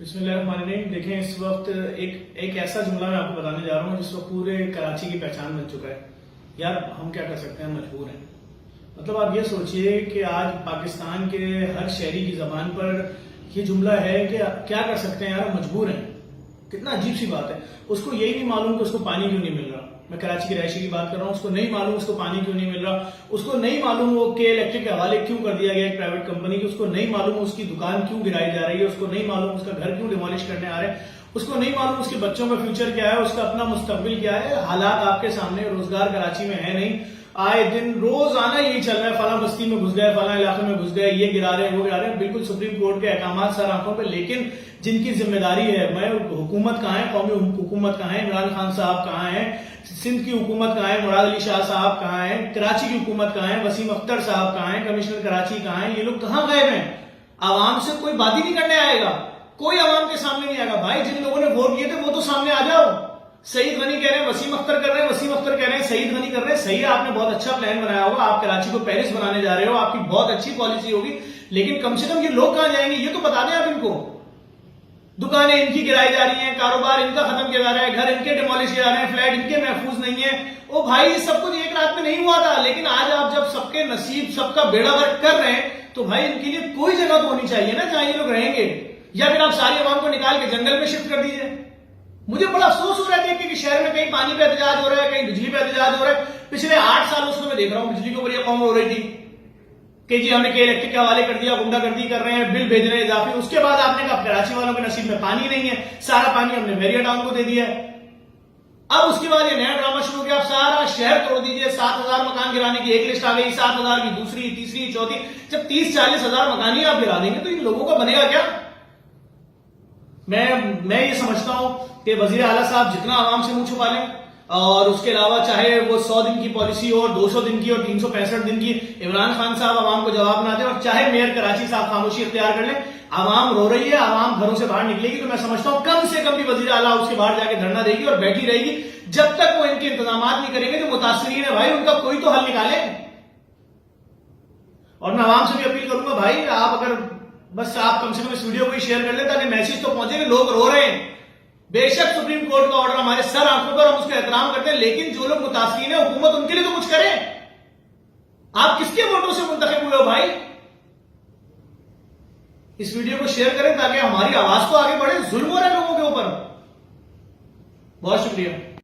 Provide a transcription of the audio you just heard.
बिस्मिल्लाहिर्रहमानिर्रहीम। देखें, इस वक्त एक ऐसा जुमला मैं आपको बताने जा रहा हूँ जिस वक्त पूरे कराची की पहचान बन चुका है। यार हम क्या कर सकते हैं, मजबूर हैं। मतलब आप ये सोचिए कि आज पाकिस्तान के हर शहरी की जबान पर ये जुमला है कि क्या कर सकते हैं यार, हम मजबूर हैं। कितना अजीब सी बात है। उसको यही नहीं मालूम कि उसको पानी क्यों नहीं मिल रहा। मैं कराची के रहायशी की बात कर रहा हूँ। उसको नहीं मालूम उसको पानी क्यों नहीं मिल रहा। उसको नहीं मालूम वो के इलेक्ट्रिक के हवाले क्यों कर दिया गया एक प्राइवेट कंपनी की। उसको नहीं मालूम उसकी दुकान क्यों गिराई जा रही है। उसको नहीं मालूम उसका घर क्यों डिमोलिश करने आ रहे हैं। उसको नहीं मालूम उसके बच्चों का फ्यूचर क्या है, उसका अपना मुस्तकबिल क्या है। हालात आपके सामने, रोजगार कराची में है नहीं। आए दिन रोजाना यही चल रहा है, फला बस्ती में घुस गए, फला इलाके में घुस गए, ये गिरा रहे हैं, वो गिरा रहे हैं। बिल्कुल सुप्रीम कोर्ट के अहकाम सर आंखों पे, लेकिन जिनकी जिम्मेदारी है, मैं हुकूमत कहाँ है, कौमी हुकूमत कहाँ है, इमरान खान साहब कहाँ है, सिंध की हुकूमत कहाँ है, मुराद अली शाह साहब कहाँ है, कराची की हुकूमत कहाँ है, वसीम अख्तर साहब कहाँ है, कमिश्नर कराची कहाँ है, ये लोग कहाँ गए हैं। आवाम से कोई बात ही नहीं करने आएगा, कोई आवाम के सामने नहीं आएगा। भाई जिन लोगों ने वोट दिए थे वो तो सामने आ जाओ। सईद गनी कह रहे हैं, वसीम अख्तर कर रहे हैं, वसीम अख्तर कह रहे हैं, सईद गनी कर रहे हैं। सही है, आपने बहुत अच्छा प्लान बनाया होगा, आप कराची को पेरिस बनाने जा रहे हो, आपकी बहुत अच्छी पॉलिसी होगी, लेकिन कम से कम ये लोग कहां जाएंगे ये तो बता दें आप इनको। दुकानें इनकी गिराई जा रही हैं, कारोबार इनका खत्म किया जा रहा है, घर इनके डिमोलिश किए जा रहे हैं, फ्लैट इनके महफूज नहीं है। ओ भाई, सब कुछ एक रात में नहीं हुआ था, लेकिन आज आप जब सबके नसीब, सबका बेड़ा गर्क कर रहे हैं, तो भाई इनके लिए कोई जगह तो होनी चाहिए ना जहां ये लोग रहेंगे। या फिर आप सारी आवाम को निकाल के जंगल में शिफ्ट कर दीजिए। मुझे बड़ा अफसोस हो रहा है देख के कि शहर में कहीं पानी पे एहतजाज हो रहा है, कहीं बिजली पे एहतजाज हो रहा है। पिछले 8 सालों से मैं देख रहा हूं बिजली के ऊपर यह कौम हो रही थी कि जी हमने के इलेक्ट्रिक के हवाले कर दिया, गुंडागर्दी कर रहे हैं, बिल भेज रहे हैं इजाफी। उसके बाद आपने कहा कराची वालों के नसीब में पानी नहीं है, सारा पानी हमने बैरियर टाउन को दे दिया है। अब उसके बाद ये नया ड्रामा शुरू किया, आप सारा शहर तोड़ दीजिए। 7,000 मकान गिराने की एक लिस्ट आ गई, 7,000 की दूसरी, तीसरी, चौथी। जब 30-40 हजार मकान ही आप गिरा देंगे तो इन लोगों का बनेगा क्या। मैं ये समझता हूं कि वजीर आला साहब जितना आवाम से मुंह छुपा लें, और उसके अलावा चाहे वो 100 दिन की पॉलिसी हो, 200 दिन की और 365 दिन की, इमरान खान साहब आवाम को जवाब ना दे, और चाहे मेयर कराची साहब खामोशी इख्तियार कर ले। आवाम रो रही है, आवाम घरों से बाहर निकलेगी, तो मैं समझता हूं कम से कम भी वजीर आला उसके बाहर जाके धरना देगी और बैठी रहेगी जब तक वो इनके इंतजाम नहीं करेंगे। जो मुतासरीन है भाई, उनका कोई तो हल निकाले। और मैं आवाम से भी अपील करूंगा, भाई आप अगर बस आप कम से कम इस वीडियो को ही शेयर कर लें ताकि मैसेज तो पहुंचे कि लोग रो रहे हैं। बेशक सुप्रीम कोर्ट का ऑर्डर हमारे सर आंखों पर, हम उसका एहतराम करते हैं, लेकिन जो लोग मुतासरीन है, हुकूमत उनके लिए तो कुछ करे। आप किसके वोटों से मुंतखब हुए हो भाई। इस वीडियो को शेयर करें ताकि हमारी आवाज तो आगे बढ़े। जुल्म हो रहा है लोगों के ऊपर। बहुत शुक्रिया।